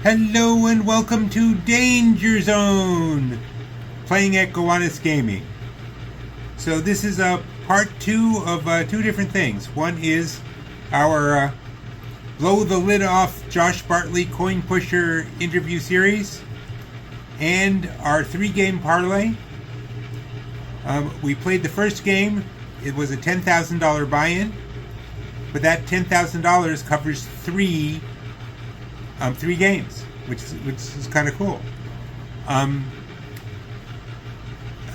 Hello and welcome to Danger Zone, playing at Gowanus Gaming. So this is a part two of two different things. One is our blow the lid off Josh Bartley coin pusher interview series, and our 3-game parlay. We played the first game. It was a $10,000 buy-in, but that $10,000 covers three games, which is kind of cool.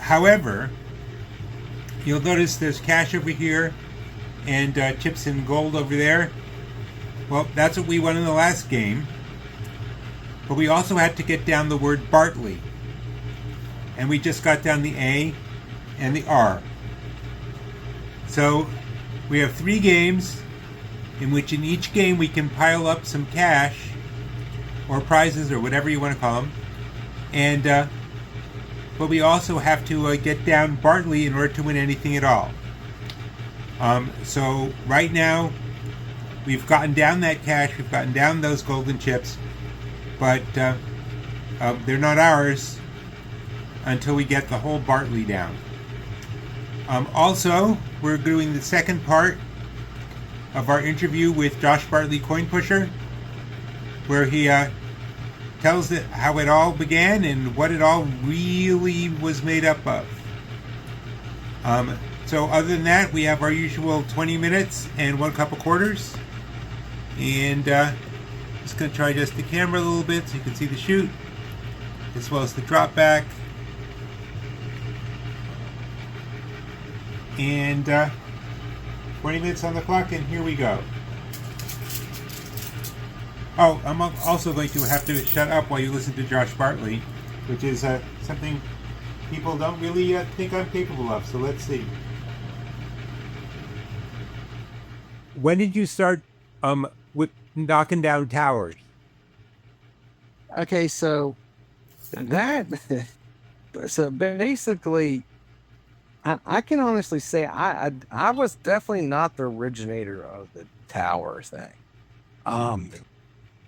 However, you'll notice there's cash over here and chips and gold over there. Well, that's what we won in the last game. But we also had to get down the word Bartley. And we just got down the A and the R. So we have 3 games in which in each game we can pile up some cash or prizes or whatever you want to call them. And but we also have to get down Bartley in order to win anything at all. So right now we've gotten down that cash, we've gotten down those golden chips, but they're not ours until we get the whole Bartley down. Also, we're doing the second part of our interview with Josh Bartley Coin Pusher, where he tells it how it all began and what it all really was made up of. So other than that, we have our usual 20 minutes and 1 cup of quarters. And just going to try just the camera a little bit so you can see the shoot, as well as the drop back. And 20 minutes on the clock, and here we go. Oh, I'm also going to have to shut up while you listen to Josh Bartley, which is something people don't really think I'm capable of. So let's see. When did you start with knocking down towers? Okay, so basically, I can honestly say I was definitely not the originator of the tower thing.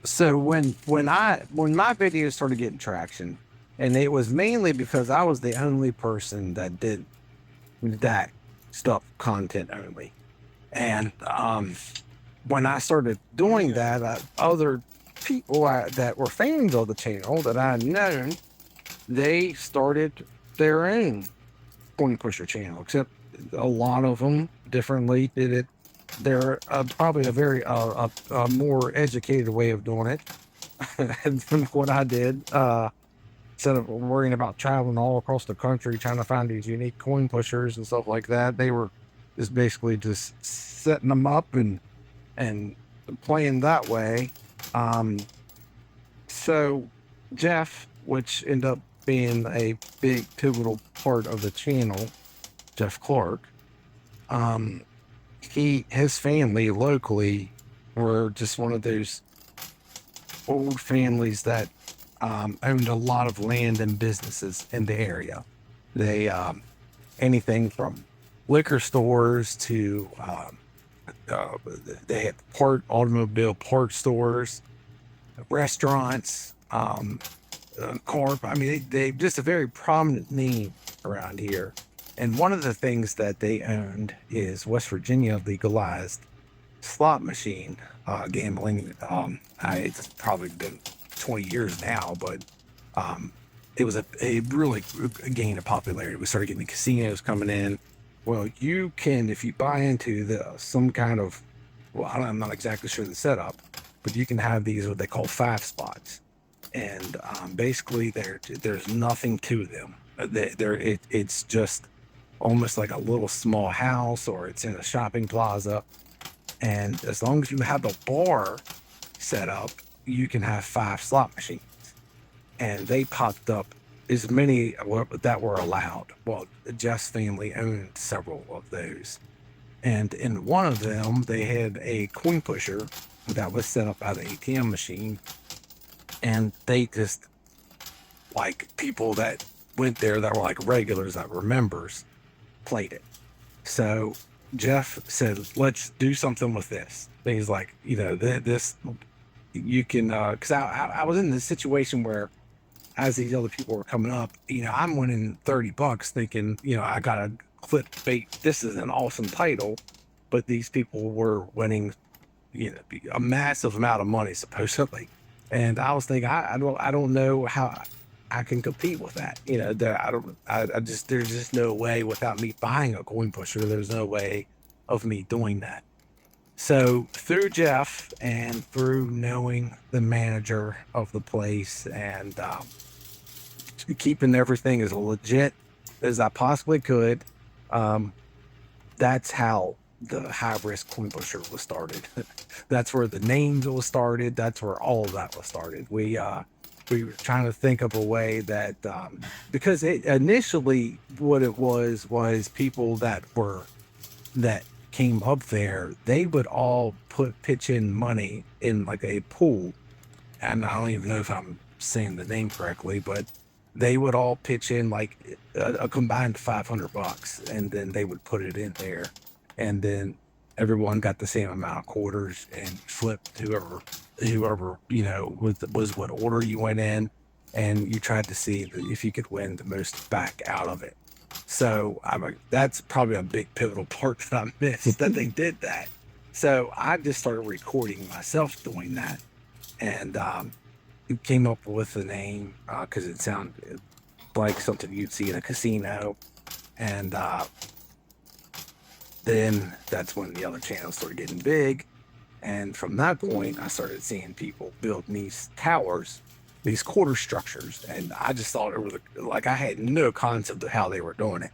So when my videos started getting traction, and it was mainly because I was the only person that did that stuff, content only, and when I started doing that, other people that were fans of the channel that I had known, they started their own coin pusher channel, except a lot of them differently did it. They're probably a very more educated way of doing it than what I did. Instead of worrying about traveling all across the country trying to find these unique coin pushers and stuff like that, they were just basically just setting them up and playing that way. So Jeff, which ended up being a big pivotal part of the channel, Jeff Clark, his family locally were just one of those old families that owned a lot of land and businesses in the area. They anything from liquor stores to they had automobile parts stores, restaurants, corp. I mean, they just a very prominent name around here. And one of the things that they owned is West Virginia legalized slot machine gambling. It's probably been 20 years now, but it was a really gain of popularity. We started getting the casinos coming in. Well, you can, if you buy into some kind of, well, I'm not exactly sure the setup, but you can have these what they call 5 spots, and basically there's nothing to them. It's just almost like a little small house, or it's in a shopping plaza, and as long as you have a bar set up, you can have 5 slot machines. And they popped up as many that were allowed. Well, Jeff's family owned several of those, and in one of them they had a coin pusher that was set up by the ATM machine, and they just, like, people that went there that were like regulars that were members played it. So Jeff said, let's do something with this. He's like, this you can, because I was in this situation where as these other people were coming up, I'm winning $30 thinking, I got a clickbait. This is an awesome title, but these people were winning, a massive amount of money supposedly. And I was thinking, I don't know how I can compete with that. That I just, there's just no way without me buying a coin pusher. There's no way of me doing that. So through Jeff and through knowing the manager of the place and keeping everything as legit as I possibly could, that's how the high risk coin pusher was started. That's where the names was started. That's where all of that was started. We were trying to think of a way that because initially what it was people that came up there, they would all pitch in money in like a pool, and I don't even know if I'm saying the name correctly, but they would all pitch in like a combined $500, and then they would put it in there, and then everyone got the same amount of quarters and flipped whoever was what order you went in, and you tried to see if you could win the most back out of it. So that's probably a big pivotal part that I missed that they did that. So I just started recording myself doing that, and came up with the name because it sounded like something you'd see in a casino. And then that's when the other channels started getting big. And from that point, I started seeing people build these towers, these quarter structures. And I just thought it was like I had no concept of how they were doing it.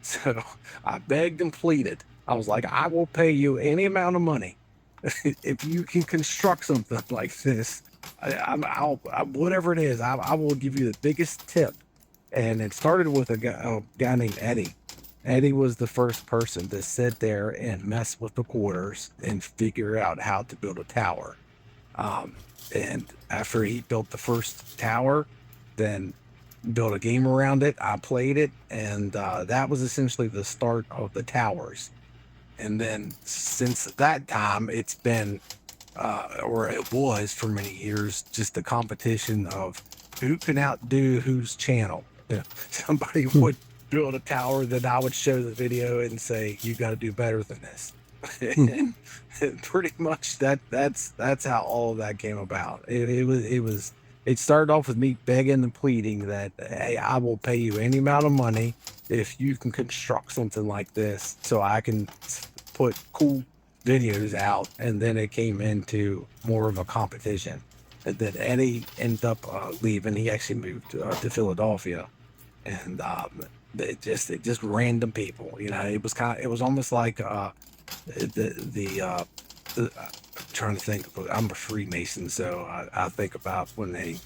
So I begged and pleaded. I was like, I will pay you any amount of money if you can construct something like this. I'll whatever it is, I will give you the biggest tip. And it started with a guy named Eddie. Eddie was the first person to sit there and mess with the quarters and figure out how to build a tower. And after he built the first tower, then built a game around it. I played it, and that was essentially the start of the towers. And then since that time, it's been, or it was for many years, just the competition of who can outdo whose channel. Somebody would build a tower, then I would show the video and say, you got to do better than this. And pretty much that's how all of that came about. It started off with me begging and pleading that, hey, I will pay you any amount of money if you can construct something like this so I can put cool videos out. And then it came into more of a competition. And then Eddie ended up leaving. He actually moved to Philadelphia, and it just random people. It was almost like I'm trying to think. I'm a Freemason, so I think about when they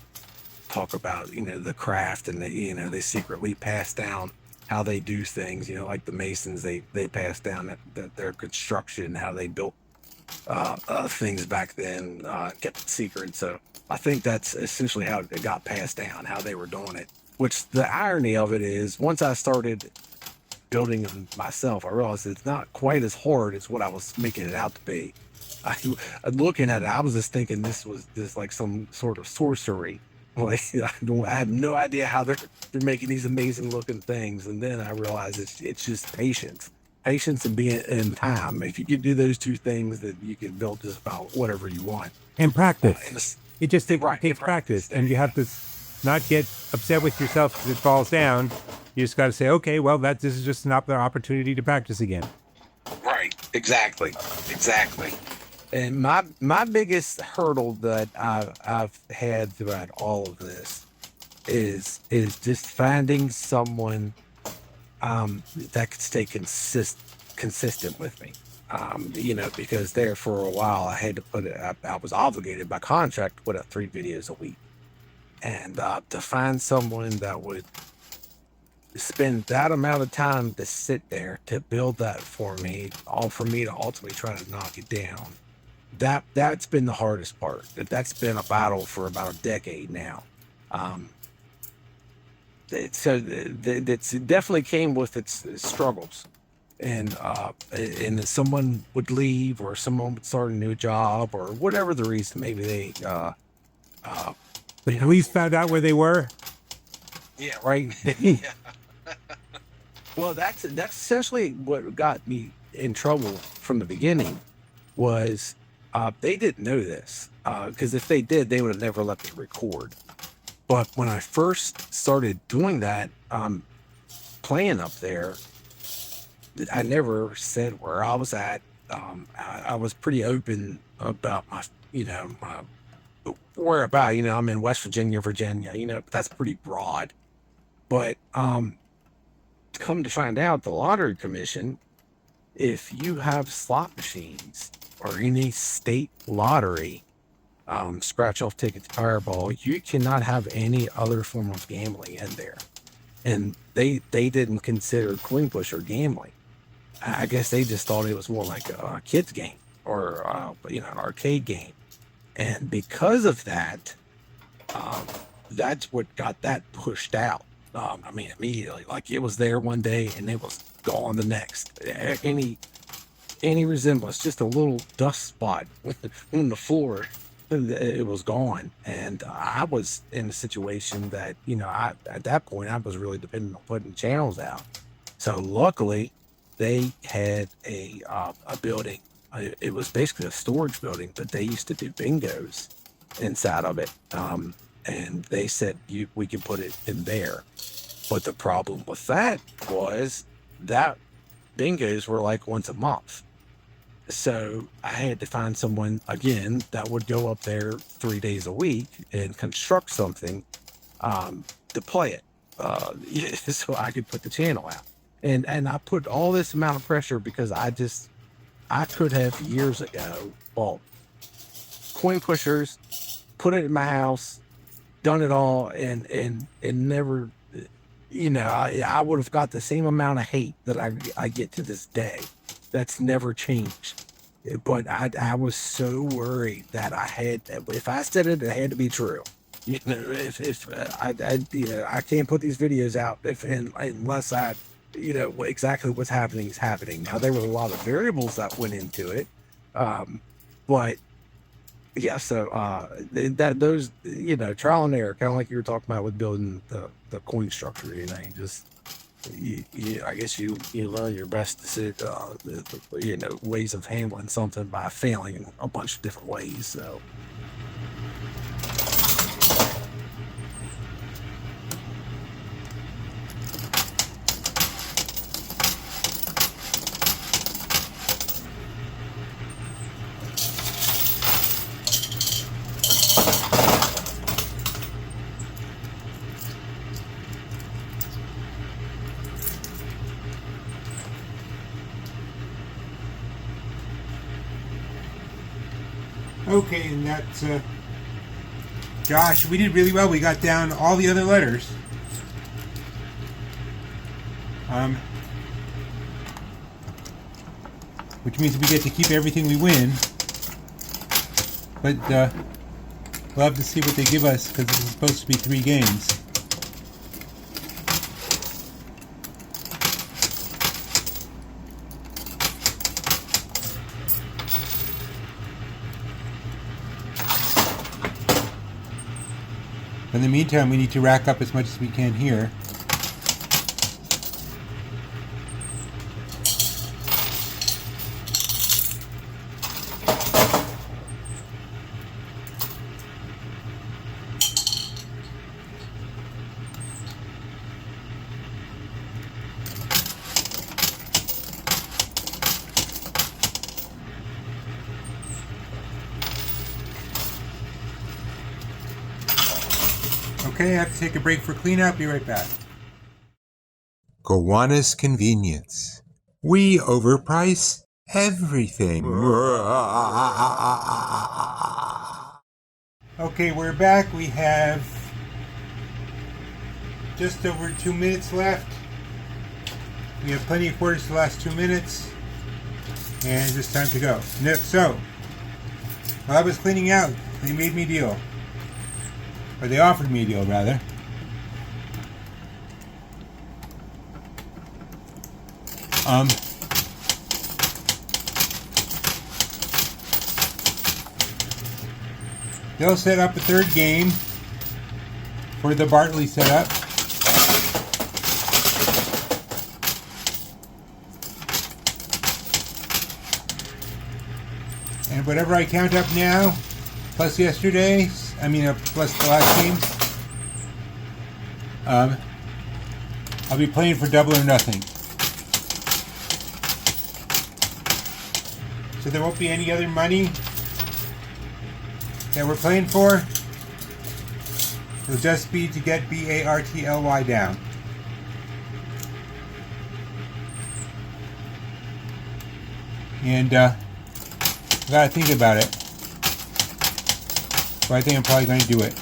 talk about the craft, and they secretly pass down how they do things. Like the Masons, they pass down their construction, how they built things back then, kept it secret. So I think that's essentially how it got passed down, how they were doing it. Which the irony of it is, once I started building them myself, I realized it's not quite as hard as what I was making it out to be. Looking at it, I was just thinking this was just like some sort of sorcery. Like I had no idea how they're making these amazing looking things, and then I realized it's just patience and being in time. If you can do those two things, then you can build just about whatever you want. And practice. It just takes practice, and you have to not get upset with yourself if it falls down. You just got to say, okay, well, this is just another opportunity to practice again. Right. Exactly. And my biggest hurdle that I've had throughout all of this is just finding someone that could stay consistent with me. Because there for a while I had to I was obligated by contract to put out 3 videos a week. And to find someone that would spend that amount of time to sit there to build that for me, all for me to ultimately try to knock it down, that's been the hardest part. That's been a battle for about a decade now. It definitely came with its struggles. and then someone would leave or someone would start a new job or whatever the reason. Maybe they The police found out where they were. yeah, right. Yeah. Well, that's essentially what got me in trouble from the beginning. Was they didn't know this, because if they did, they would have never let me record. But when I first started doing that, playing up there, I never said where I was at. I was pretty open about my, my where about. I'm in West Virginia, Virginia. That's pretty broad. But come to find out, the lottery commission, if you have slot machines or any state lottery, scratch off tickets, Powerball, you cannot have any other form of gambling in there. And they didn't consider coin pusher gambling. I guess they just thought it was more like a kid's game or an arcade game. And because of that, that's what got that pushed out. Immediately, like it was there one day and it was gone the next. Any resemblance, just a little dust spot on the floor, it was gone. And I was in a situation that, at that point, I was really dependent on putting channels out. So luckily, they had a building. It was basically a storage building, but they used to do bingos inside of it. And they said we could put it in there. But the problem with that was that bingos were like once a month. So I had to find someone, again, that would go up there 3 days a week and construct something to play it, so I could put the channel out. And I put all this amount of pressure because I could have years ago bought coin pushers, put it in my house, done it all, and never, I would have got the same amount of hate that I get to this day. That's never changed. But I was so worried that if I said it, it had to be true. If I can't put these videos out unless I, exactly what's happening is happening. Now, there were a lot of variables that went into it. But yeah, so those, trial and error, kind of like you were talking about with building the coin structure, I guess you learn your best ways of handling something by failing in a bunch of different ways. So. Okay, and that's Josh. We did really well. We got down all the other letters. Which means we get to keep everything we win. But we'll have to see what they give us because this is supposed to be 3 games. In the meantime, we need to rack up as much as we can here. Okay, I have to take a break for cleanup. Be right back. Gowanus Convenience. We overprice everything. Okay, we're back. We have just over 2 minutes left. We have plenty of quarters for the last 2 minutes. And it's time to go. So, while I was cleaning out, they made me a deal. Or they offered me a deal, rather. they'll set up a third game for the Bartley setup. And whatever I count up now, plus yesterday's, plus the last games, I'll be playing for double or nothing. So there won't be any other money that we're playing for. It'll just be to get Bartly down. And I gotta think about it. But I think I'm probably going to do it.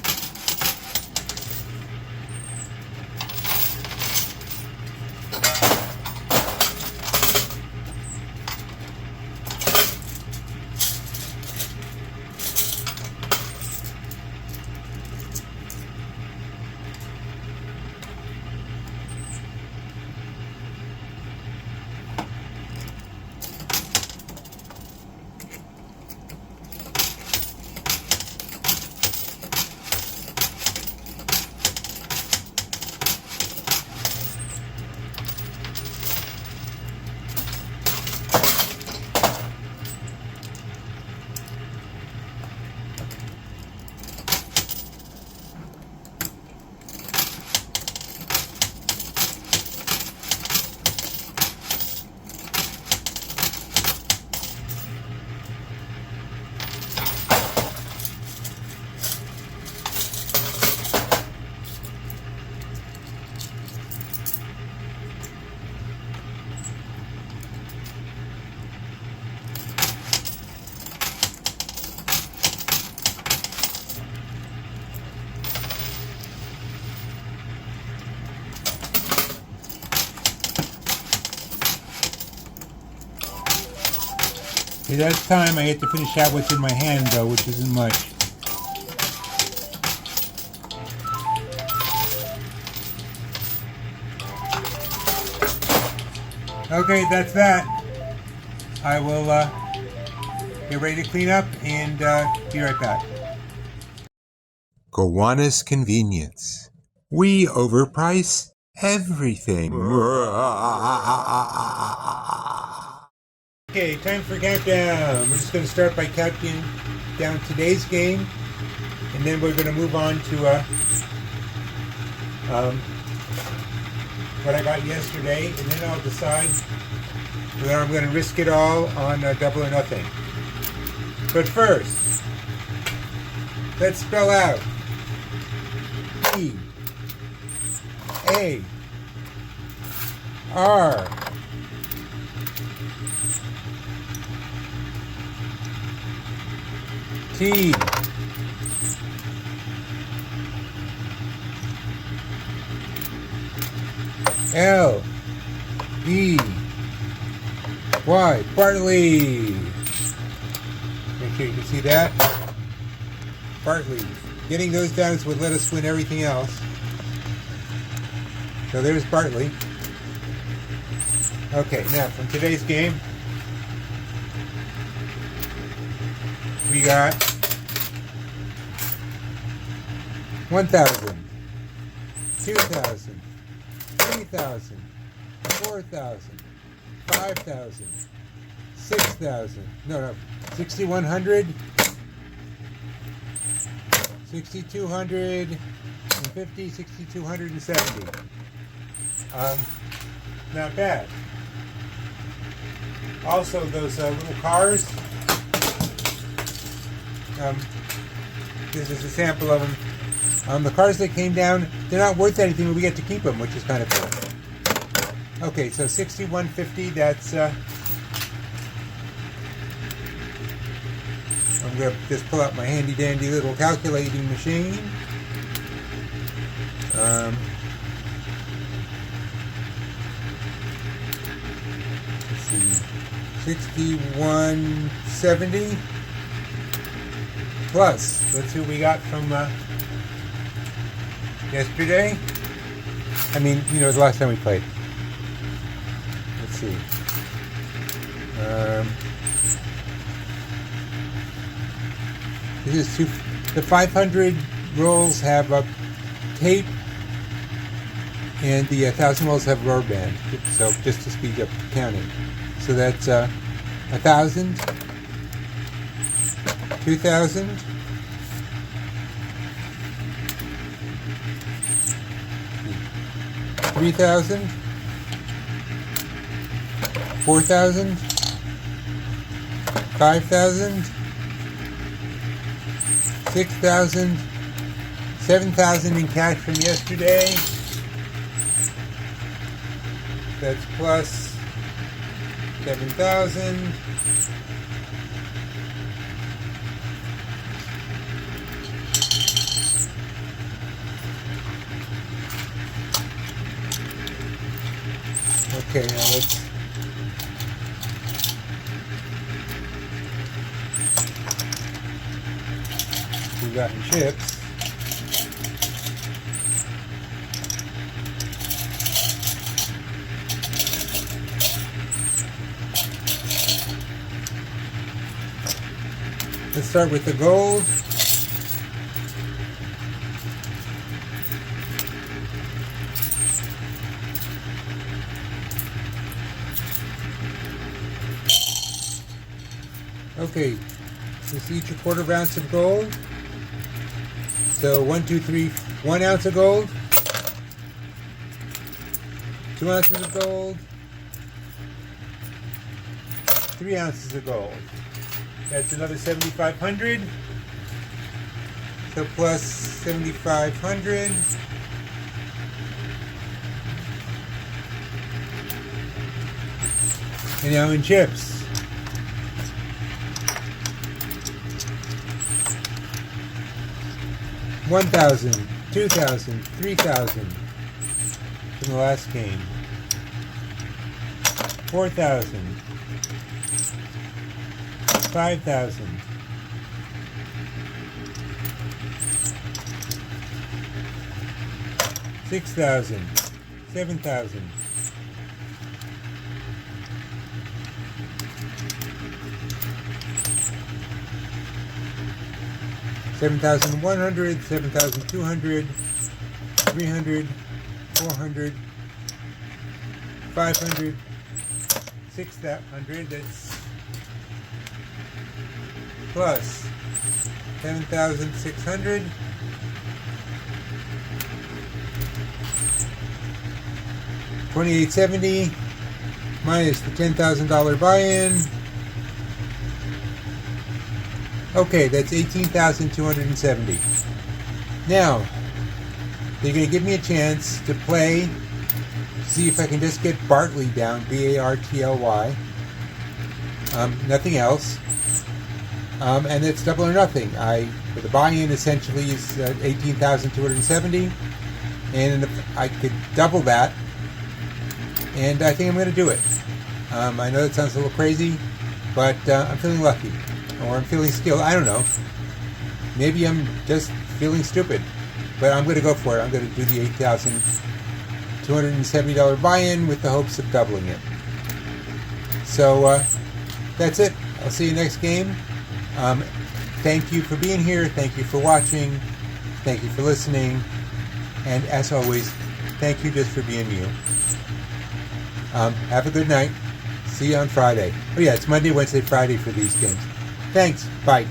Hey, that's time I get to finish out what's in my hand, though, which isn't much. Okay, that's that. I will get ready to clean up and be right back. Gowanus Convenience. We overprice everything. Okay, time for countdown. We're just going to start by counting down today's game, and then we're going to move on to what I got yesterday, and then I'll decide whether I'm going to risk it all on double or nothing. But first, let's spell out Bartley. Bartley. Make sure you can see that. Bartley. Getting those down would let us win everything else. So there's Bartley. Okay, now from today's game, we got 1,000, 2,000, 3,000, 4,000, 5,000, 6,000, 6,100, 6,250, 6,270. Not bad. Also, those little cars. This is a sample of them. The cars that came down, they're not worth anything, but we get to keep them, which is kind of cool. Okay, so 6,150, that's... I'm going to just pull out my handy-dandy little calculating machine. Let's see, 6,170 plus. Let's see what we got from yesterday. The last time we played. Let's see. This is The 500 rolls have a tape, and the 1,000 rolls have rubber band. So just to speed up counting. So that's 1,000, 2,000, 3,000, 4,000, 5,000, 6,000, 7,000 in cash from yesterday. That's plus 7,000. Okay, now let's we've gotten chips. Let's start with the gold. Okay, this is each a quarter of ounce of gold. So 1, 2, 3, 1 ounce of gold, 2 ounces of gold, 3 ounces of gold. That's another 7,500. So plus 7,500. And now in chips. 1,000, 2,000, 3,000 from the last game. 4,000, 5,000, 6,000, 7,000, 7,100, 7,200, 300, 400, 500, 600, that's plus 7,600, 2,870 minus the $10,000 buy-in. Okay, that's 18,270. Now, they're going to give me a chance to play, see if I can just get Bartley down, B-A-R-T-L-Y. Nothing else. And it's double or nothing. The buy-in essentially is 18,270, and I could double that, and I think I'm going to do it. I know that sounds a little crazy, but I'm feeling lucky. Or I'm feeling skilled. I don't know. Maybe I'm just feeling stupid. But I'm going to go for it. I'm going to do the $8,270 buy-in with the hopes of doubling it. So that's it. I'll see you next game. Thank you for being here. Thank you for watching. Thank you for listening. And as always, thank you just for being you. Have a good night. See you on Friday. Oh yeah, it's Monday, Wednesday, Friday for these games. Thanks. Bye.